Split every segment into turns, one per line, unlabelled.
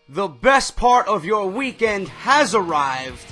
The best part of your weekend has arrived.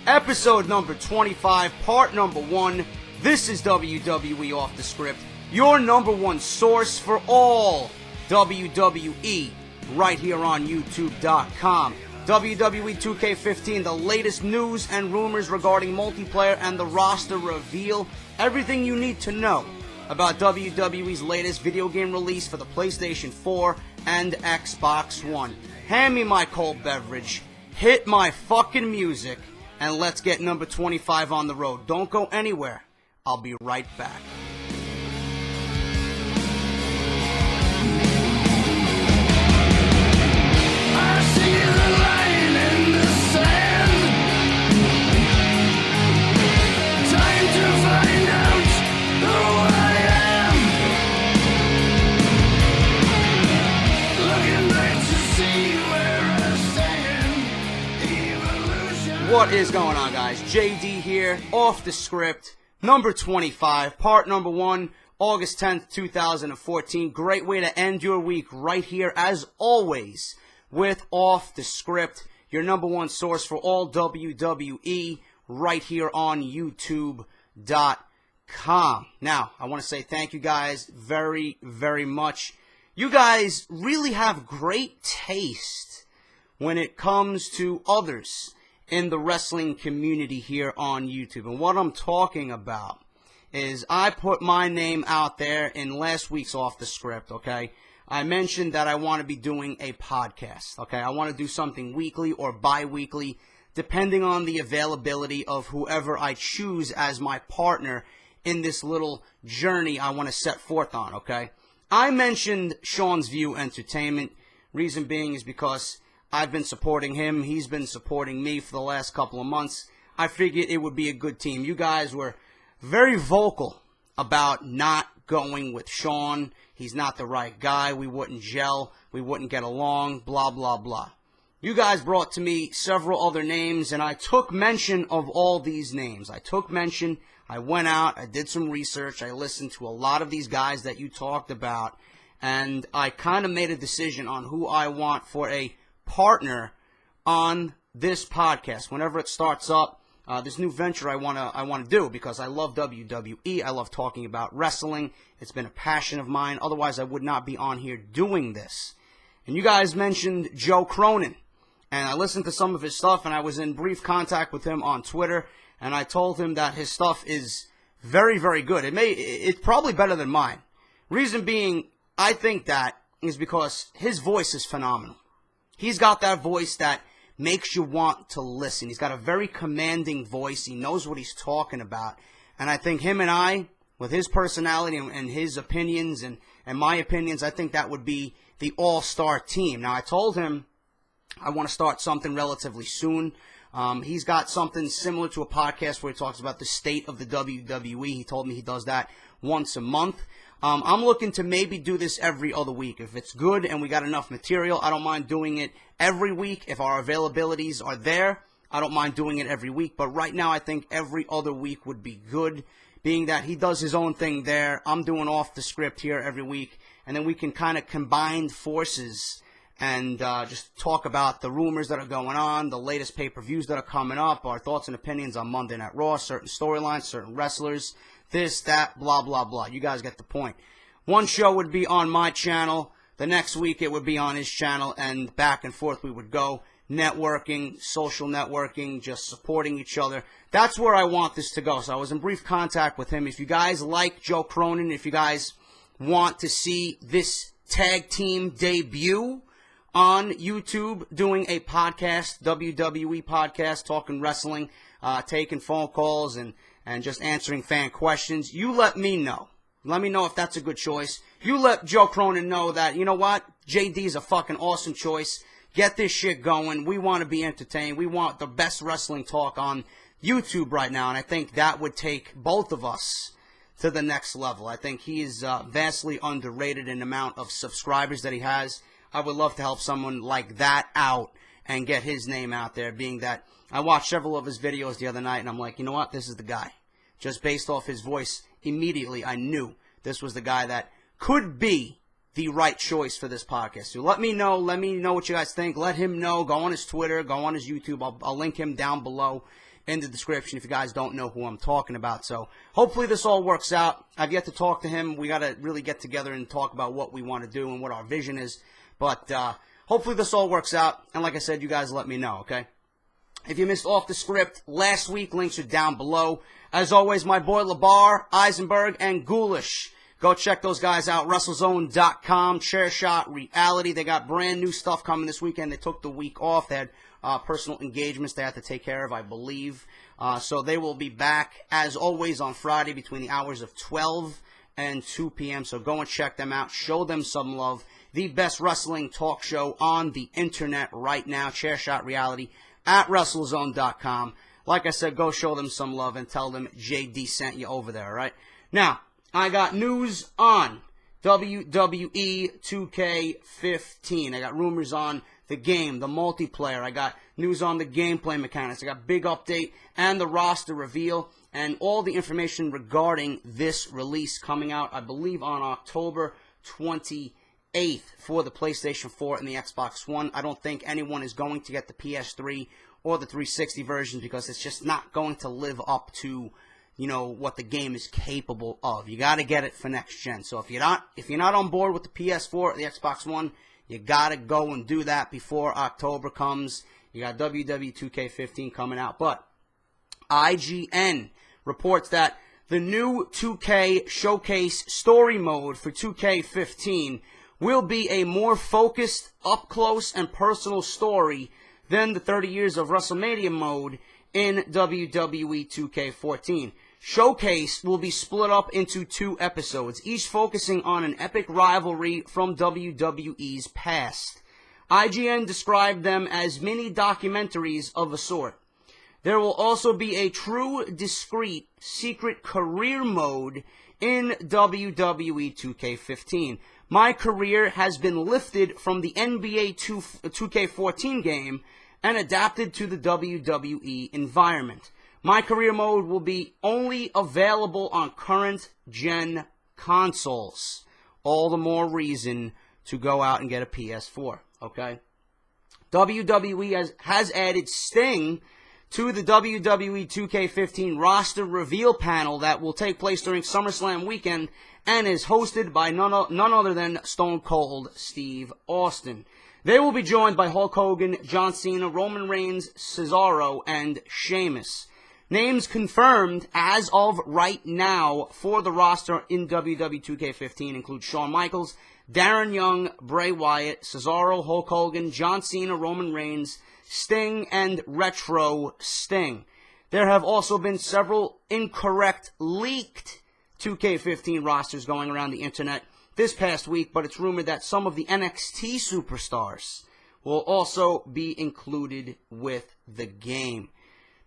Episode number 25, part number 1. This is WWE Off The Script, your number one source for all WWE, right here on YouTube.com. WWE 2K15, the latest news and rumors regarding multiplayer and the roster reveal. Everything you need to know about WWE's latest video game release for the PlayStation 4 and Xbox One. Hand me my cold beverage, hit my fucking music, and let's get number 25 on the road. Don't go anywhere. I'll be right back.
I see the line in the sand. Time to find out who I am. Looking back to see where I stand. Evolution.
What is going on, guys? JD here, Off The Script, number 25, part number 1, August 10th, 2014. Great way to end your week right here, as always, with Off The Script, your number one source for all WWE, right here on YouTube.com. Now, I want to say thank you guys very, very much. You guys really have great taste when it comes to others in the wrestling community here on YouTube. And what I'm talking about is I put my name out there in last week's Off The Script, okay? I mentioned that I want to be doing a podcast, okay? I want to do something weekly or bi-weekly, depending on the availability of whoever I choose as my partner in this little journey I want to set forth on, okay? I mentioned Sean's View Entertainment. Reason being is because I've been supporting him. He's been supporting me for the last couple of months. I figured it would be a good team. You guys were very vocal about not going with Sean. He's not the right guy. We wouldn't gel. We wouldn't get along. Blah, blah, blah. You guys brought to me several other names, and I took mention of all these names. I took mention. I went out. I did some research. I listened to a lot of these guys that you talked about, and I kind of made a decision on who I want for a partner on this podcast. Whenever it starts up, this new venture I want to do, because I love WWE. I love talking about wrestling. It's been a passion of mine. Otherwise, I would not be on here doing this. And you guys mentioned Joe Cronin, and I listened to some of his stuff, and I was in brief contact with him on Twitter, and I told him that his stuff is very, very good. It's probably better than mine. Reason being, I think that is because his voice is phenomenal. He's got that voice that makes you want to listen. He's got a very commanding voice. He knows what he's talking about. And I think him and I, with his personality and his opinions and my opinions, I think that would be the all-star team. Now, I told him I want to start something relatively soon. He's got something similar to a podcast where he talks about the state of the WWE. He told me he does that once a month. I'm looking to maybe do this every other week. If it's good and we got enough material, I don't mind doing it every week. If our availabilities are there, I don't mind doing it every week. But right now, I think every other week would be good, being that he does his own thing there. I'm doing Off The Script here every week. And then we can kind of combine forces and just talk about the rumors that are going on, the latest pay-per-views that are coming up, our thoughts and opinions on Monday Night Raw, certain storylines, certain wrestlers, this, that, blah, blah, blah. You guys get the point. One show would be on my channel. The next week it would be on his channel, and back and forth we would go. Networking, social networking, just supporting each other. That's where I want this to go. So I was in brief contact with him. If you guys like Joe Cronin, if you guys want to see this tag team debut on YouTube, doing a podcast, WWE podcast, talking wrestling, taking phone calls and just answering fan questions, you let me know. Let me know if that's a good choice. You let Joe Cronin know that, you know what, JD is a fucking awesome choice. Get this shit going. We want to be entertained. We want the best wrestling talk on YouTube right now, and I think that would take both of us to the next level. I think he is vastly underrated in the amount of subscribers that he has. I would love to help someone like that out and get his name out there, being that I watched several of his videos the other night, and I'm like, you know what, this is the guy. Just based off his voice, immediately I knew this was the guy that could be the right choice for this podcast. So let me know what you guys think. Let him know. Go on his Twitter, go on his YouTube. I'll link him down below in the description if you guys don't know who I'm talking about. So hopefully this all works out. I've yet to talk to him. We got to really get together and talk about what we want to do and what our vision is. But hopefully this all works out. And like I said, you guys let me know, okay? If you missed Off the Script last week, links are down below. As always, my boy LeBar, Eisenberg, and Ghoulish. Go check those guys out. WrestleZone.com, Chairshot Reality. They got brand new stuff coming this weekend. They took the week off. They had personal engagements they had to take care of, I believe. So they will be back, as always, on Friday between the hours of 12 and 2 p.m. So go and check them out. Show them some love. The best wrestling talk show on the internet right now. Chairshot Reality at WrestleZone.com. Like I said, go show them some love and tell them JD sent you over there, all right? Now, I got news on WWE 2K15. I got rumors on the game, the multiplayer. I got news on the gameplay mechanics. I got big update and the roster reveal and all the information regarding this release coming out, I believe, on October 28th for the PlayStation 4 and the Xbox One. I don't think anyone is going to get the PS3 or the 360 version because it's just not going to live up to, you know, what the game is capable of. You got to get it for next gen. So if you're not on board with the PS4 or the Xbox One, you got to go and do that before October comes. You got WWE 2K15 coming out. But IGN reports that the new 2K Showcase Story Mode for 2K15 will be a more focused, up-close, and personal story than the 30 Years of WrestleMania mode in WWE 2K14. Showcase will be split up into 2 episodes, each focusing on an epic rivalry from WWE's past. IGN described them as mini documentaries of a sort. There will also be a true, discreet, secret career mode in WWE 2K15. My career has been lifted from the NBA 2K14 game and adapted to the WWE environment. My career mode will be only available on current gen consoles. All the more reason to go out and get a PS4, okay? WWE has added Sting to the WWE 2K15 roster reveal panel that will take place during SummerSlam weekend and is hosted by none other than Stone Cold Steve Austin. They will be joined by Hulk Hogan, John Cena, Roman Reigns, Cesaro, and Sheamus. Names confirmed as of right now for the roster in WWE 2K15 include Shawn Michaels, Darren Young, Bray Wyatt, Cesaro, Hulk Hogan, John Cena, Roman Reigns, Sting, and Retro Sting. There have also been several incorrect leaked 2K15 rosters going around the internet this past week, but it's rumored that some of the NXT superstars will also be included with the game.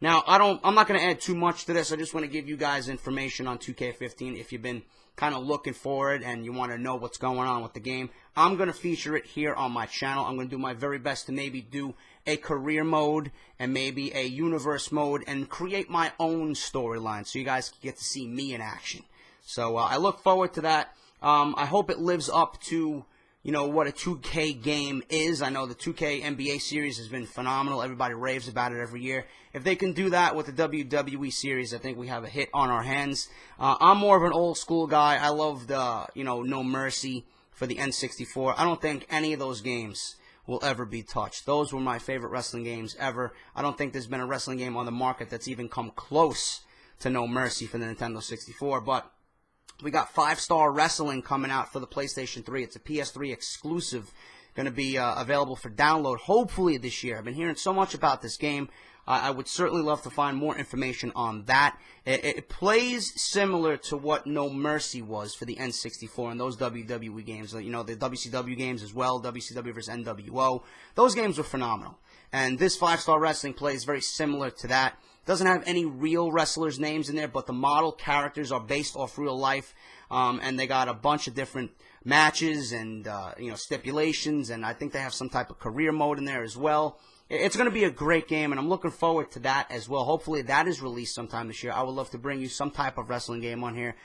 Now, I'm not going to add too much to this. I just want to give you guys information on 2K15 if you've been kind of looking for it and you want to know what's going on with the game. I'm going to feature it here on my channel. I'm going to do my very best to maybe do a career mode and maybe a universe mode and create my own storyline so you guys can get to see me in action. So I look forward to that. I hope it lives up to, you know, what a 2K game is. I know the 2K NBA series has been phenomenal. Everybody raves about it every year. If they can do that with the WWE series, I think we have a hit on our hands. I'm more of an old school guy. I love the, you know, No Mercy for the N64. I don't think any of those games will ever be touched. Those were my favorite wrestling games ever. I don't think there's been a wrestling game on the market that's even come close to No Mercy for the Nintendo 64, but we got 5-Star Wrestling coming out for the PlayStation 3. It's a PS3 exclusive, going to be available for download hopefully this year. I've been hearing so much about this game. I would certainly love to find more information on that. It plays similar to what No Mercy was for the N64 and those WWE games. You know, the WCW games as well, WCW vs. NWO. Those games were phenomenal. And this 5-Star Wrestling plays very similar to that. Doesn't have any real wrestlers' names in there, but the model characters are based off real life. And they got a bunch of different matches and stipulations, and I think they have some type of career mode in there as well. It's going to be a great game, and I'm looking forward to that as well. Hopefully that is released sometime this year. I would love to bring you some type of wrestling game on here,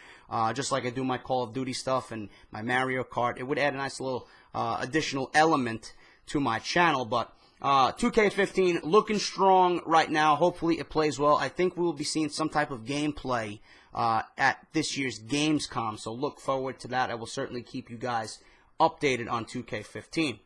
just like I do my Call of Duty stuff and my Mario Kart. It would add a nice little additional element to my channel, but 2K15 looking strong right now. Hopefully it plays well. I think we will be seeing some type of gameplay at this year's Gamescom, so look forward to that. I will certainly keep you guys updated on 2K15.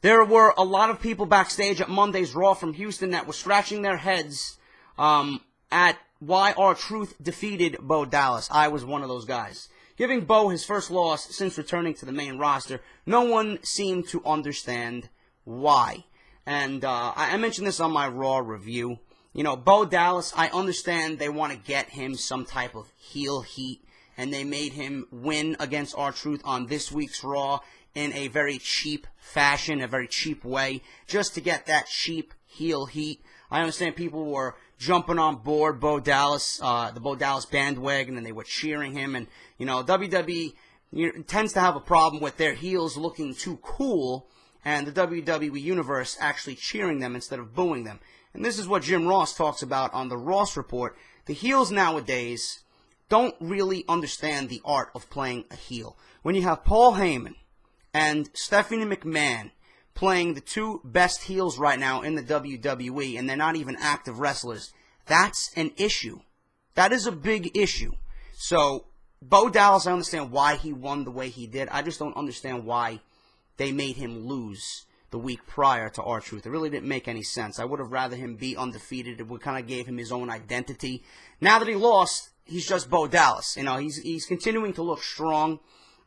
There were a lot of people backstage at Monday's Raw from Houston that were scratching their heads at why R-Truth defeated Bo Dallas. I was one of those guys. Giving Bo his first loss since returning to the main roster, no one seemed to understand why. And I mentioned this on my Raw review. Bo Dallas, I understand they want to get him some type of heel heat, and they made him win against R-Truth on this week's Raw in a very cheap fashion, a very cheap way, just to get that cheap heel heat. I understand people were jumping on board Bo Dallas, the Bo Dallas bandwagon, and they were cheering him. And, WWE tends to have a problem with their heels looking too cool, and the WWE Universe actually cheering them instead of booing them. And this is what Jim Ross talks about on the Ross Report. The heels nowadays don't really understand the art of playing a heel. When you have Paul Heyman and Stephanie McMahon playing the two best heels right now in the WWE, and they're not even active wrestlers, that's an issue. That is a big issue. So, Bo Dallas, I understand why he won the way he did. I just don't understand why they made him lose the week prior to R-Truth. It really didn't make any sense. I would have rather him be undefeated. It would kind of gave him his own identity. Now that he lost, he's just Bo Dallas. He's continuing to look strong.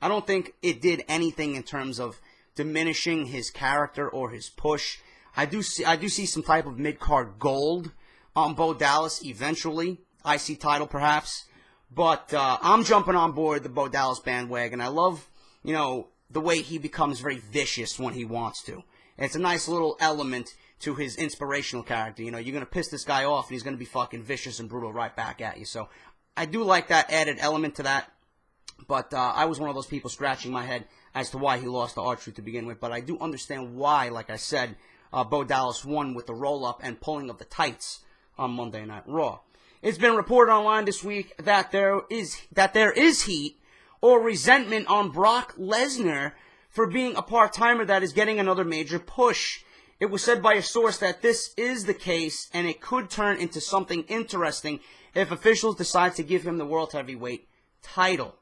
I don't think it did anything in terms of diminishing his character or his push. I do see some type of mid-card gold on Bo Dallas eventually. IC title perhaps. But I'm jumping on board the Bo Dallas bandwagon. I love, the way he becomes very vicious when he wants to. It's a nice little element to his inspirational character. You're going to piss this guy off, and he's going to be fucking vicious and brutal right back at you. So I do like that added element to that. But I was one of those people scratching my head as to why he lost to R-Truth to begin with. But I do understand why, like I said, Bo Dallas won with the roll-up and pulling of the tights on Monday Night Raw. It's been reported online this week that there is heat or resentment on Brock Lesnar for being a part-timer that is getting another major push. It was said by a source that this is the case, and it could turn into something interesting if officials decide to give him the World Heavyweight title.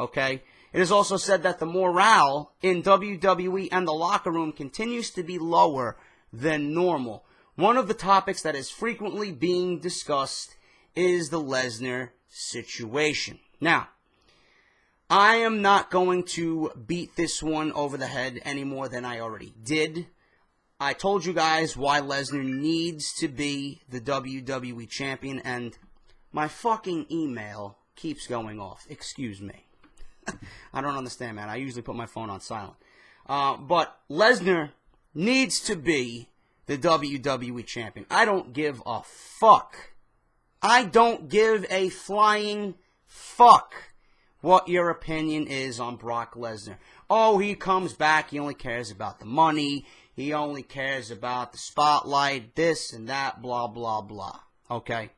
Okay? It is also said that the morale in WWE and the locker room continues to be lower than normal. One of the topics that is frequently being discussed is the Lesnar situation. Now, I am not going to beat this one over the head any more than I already did. I told you guys why Lesnar needs to be the WWE champion, and my fucking email keeps going off. Excuse me. I don't understand, man. I usually put my phone on silent. But Lesnar needs to be the WWE champion. I don't give a fuck. I don't give a flying fuck what your opinion is on Brock Lesnar. Oh, he comes back, he only cares about the money, he only cares about the spotlight, this and that, blah, blah, blah. Okay?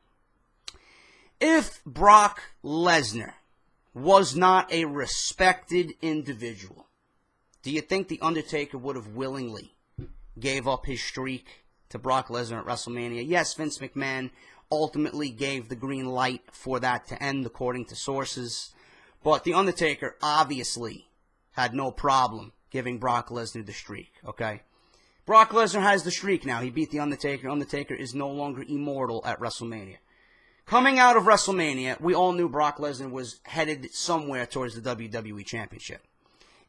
If Brock Lesnar was not a respected individual, do you think The Undertaker would have willingly gave up his streak to Brock Lesnar at WrestleMania? Yes, Vince McMahon ultimately gave the green light for that to end, according to sources. But The Undertaker obviously had no problem giving Brock Lesnar the streak, okay? Brock Lesnar has the streak now. He beat The Undertaker. Undertaker is no longer immortal at WrestleMania. Coming out of WrestleMania, we all knew Brock Lesnar was headed somewhere towards the WWE Championship.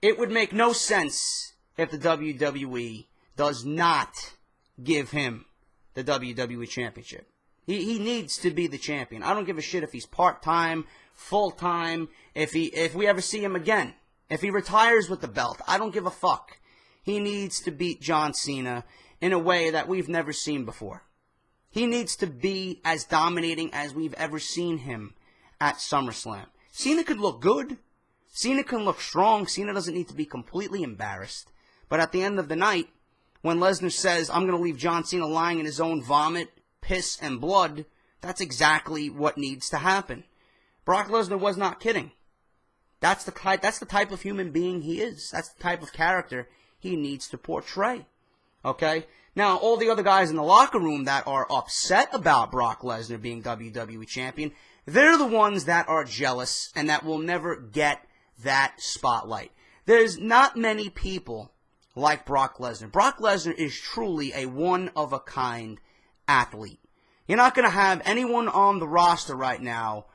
It would make no sense if the WWE does not give him the WWE Championship. He needs to be the champion. I don't give a shit if he's part-time, full-time, if we ever see him again. If he retires with the belt, I don't give a fuck. He needs to beat John Cena in a way that we've never seen before. He needs to be as dominating as we've ever seen him at SummerSlam. Cena could look good. Cena can look strong. Cena doesn't need to be completely embarrassed. But at the end of the night, when Lesnar says, I'm going to leave John Cena lying in his own vomit, piss, and blood, that's exactly what needs to happen. Brock Lesnar was not kidding. That's the type of human being he is. That's the type of character he needs to portray. Okay? Now, all the other guys in the locker room that are upset about Brock Lesnar being WWE Champion, they're the ones that are jealous and that will never get that spotlight. There's not many people like Brock Lesnar. Brock Lesnar is truly a one-of-a-kind athlete. You're not going to have anyone on the roster right now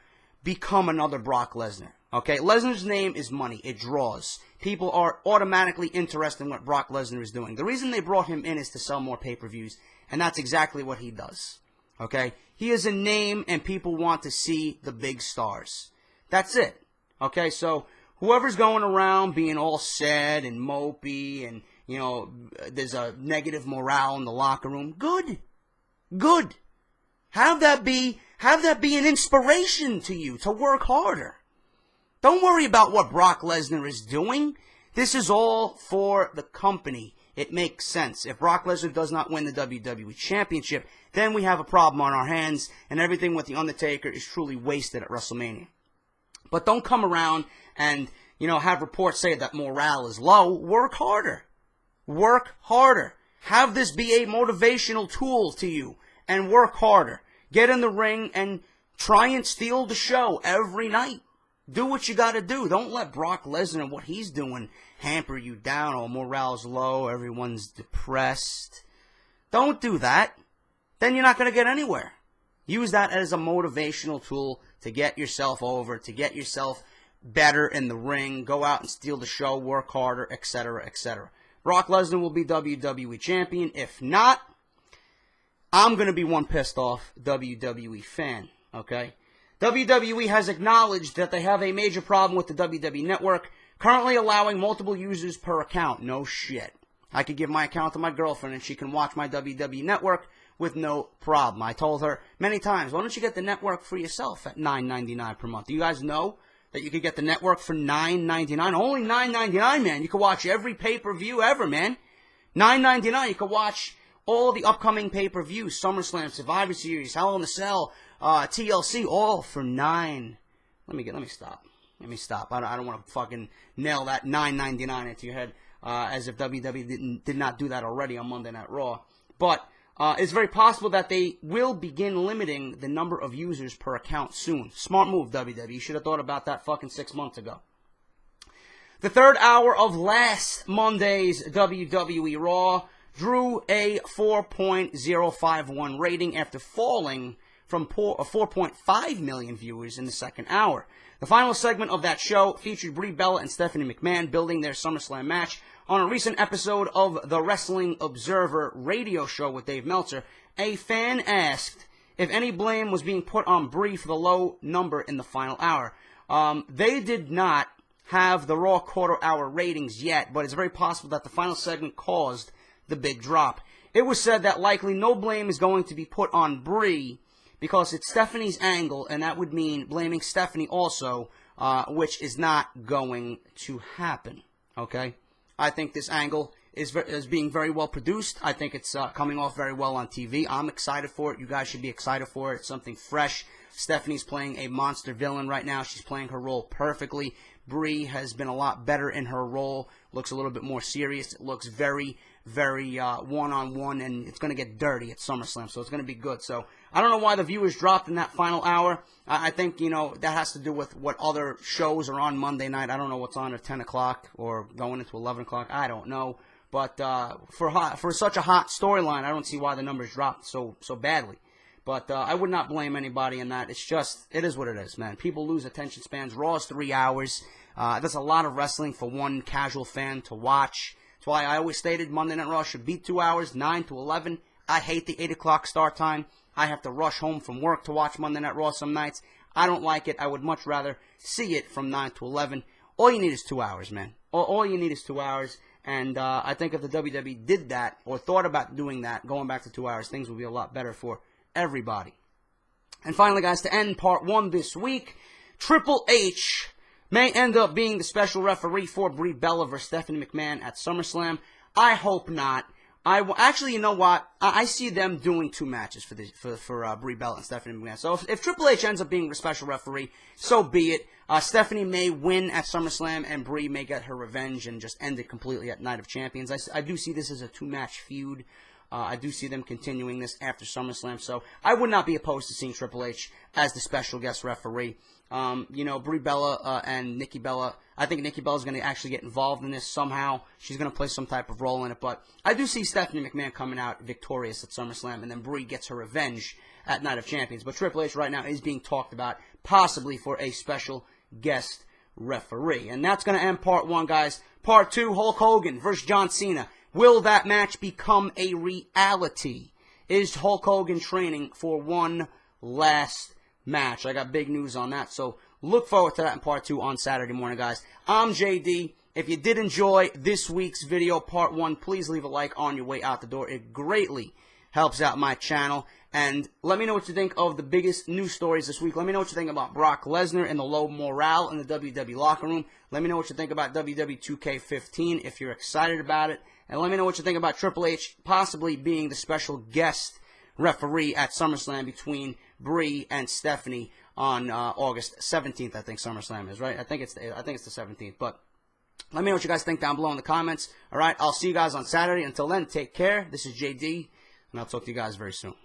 become another Brock Lesnar. Okay, Lesnar's name is money. It draws. People are automatically interested in what Brock Lesnar is doing. The reason they brought him in is to sell more pay-per-views, and that's exactly what he does. Okay, he is a name, and people want to see the big stars. That's it. Okay, so whoever's going around being all sad and mopey, and you know there's a negative morale in the locker room. Good. Have that be an inspiration to you to work harder. Don't worry about what Brock Lesnar is doing. This is all for the company. It makes sense. If Brock Lesnar does not win the WWE Championship, then we have a problem on our hands, and everything with The Undertaker is truly wasted at WrestleMania. But don't come around and, have reports say that morale is low. Work harder. Work harder. Have this be a motivational tool to you, and work harder. Get in the ring and try and steal the show every night. Do what you got to do. Don't let Brock Lesnar and what he's doing hamper you down. Oh, morale's low. Everyone's depressed. Don't do that. Then you're not going to get anywhere. Use that as a motivational tool to get yourself over, to get yourself better in the ring. Go out and steal the show, work harder, etc., etc. Brock Lesnar will be WWE Champion. If not, I'm going to be one pissed off WWE fan, okay? WWE has acknowledged that they have a major problem with the WWE Network, currently allowing multiple users per account. No shit. I could give my account to my girlfriend and she can watch my WWE Network with no problem. I told her many times, why don't you get the network for yourself at $9.99 per month? Do you guys know that you could get the network for $9.99? Only $9.99, man. You could watch every pay-per-view ever, man. $9.99, you could watch all the upcoming pay-per-views, SummerSlam, Survivor Series, Hell in a Cell, TLC, all for $9. Let me stop. I don't want to fucking nail that $9.99 into your head, as if WWE did not do that already on Monday Night Raw. But it's very possible that they will begin limiting the number of users per account soon. Smart move, WWE. You should have thought about that fucking 6 months ago. The third hour of last Monday's WWE Raw drew a 4.051 rating after falling from 4.5 million viewers in the second hour. The final segment of that show featured Brie Bella and Stephanie McMahon building their SummerSlam match. On a recent episode of the Wrestling Observer radio show with Dave Meltzer, a fan asked if any blame was being put on Brie for the low number in the final hour. They did not have the Raw quarter-hour ratings yet, but it's very possible that the final segment caused the big drop. It was said that likely no blame is going to be put on Brie because it's Stephanie's angle, and that would mean blaming Stephanie also, which is not going to happen. Okay? I think this angle is being very well produced. I think it's coming off very well on TV. I'm excited for it. You guys should be excited for it. It's something fresh. Stephanie's playing a monster villain right now. She's playing her role perfectly. Brie has been a lot better in her role. Looks a little bit more serious. It looks very one-on-one, and it's going to get dirty at SummerSlam, so it's going to be good. So I don't know why the viewers dropped in that final hour. I think, that has to do with what other shows are on Monday night. I don't know what's on at 10 o'clock or going into 11 o'clock. I don't know. But for such a hot storyline, I don't see why the numbers dropped so badly. But I would not blame anybody in that. It's just, it is what it is, man. People lose attention spans. Raw is 3 hours. That's a lot of wrestling for one casual fan to watch. That's why I always stated Monday Night Raw should be 2 hours, 9 to 11. I hate the 8 o'clock start time. I have to rush home from work to watch Monday Night Raw some nights. I don't like it. I would much rather see it from 9 to 11. All you need is 2 hours, man. All you need is 2 hours. And I think if the WWE did that, or thought about doing that, going back to 2 hours, things would be a lot better for everybody. And finally, guys, to end part one this week, Triple H may end up being the special referee for Brie Bella versus Stephanie McMahon at SummerSlam. I hope not. Actually, you know what? I see them doing 2 matches for Brie Bella and Stephanie McMahon. So if Triple H ends up being the special referee, so be it. Stephanie may win at SummerSlam, and Brie may get her revenge and just end it completely at Night of Champions. I do see this as a 2-match feud. I do see them continuing this after SummerSlam, so I would not be opposed to seeing Triple H as the special guest referee. Brie Bella and Nikki Bella, I think Nikki Bella's going to actually get involved in this somehow. She's going to play some type of role in it, but I do see Stephanie McMahon coming out victorious at SummerSlam, and then Brie gets her revenge at Night of Champions. But Triple H right now is being talked about possibly for a special guest referee. And that's going to end part 1, guys. Part 2, Hulk Hogan versus John Cena. Will that match become a reality? Is Hulk Hogan training for one last match? I got big news on that, so look forward to that in part 2 on Saturday morning, guys. I'm JD. If you did enjoy this week's video, part 1, please leave a like on your way out the door. It greatly helps out my channel. And let me know what you think of the biggest news stories this week. Let me know what you think about Brock Lesnar and the low morale in the WWE locker room. Let me know what you think about WWE 2K15 if you're excited about it. And let me know what you think about Triple H possibly being the special guest referee at SummerSlam between Brie and Stephanie on August 17th. I think SummerSlam is, right? I think it's the 17th. But let me know what you guys think down below in the comments. All right, I'll see you guys on Saturday. Until then, take care. This is JD, and I'll talk to you guys very soon.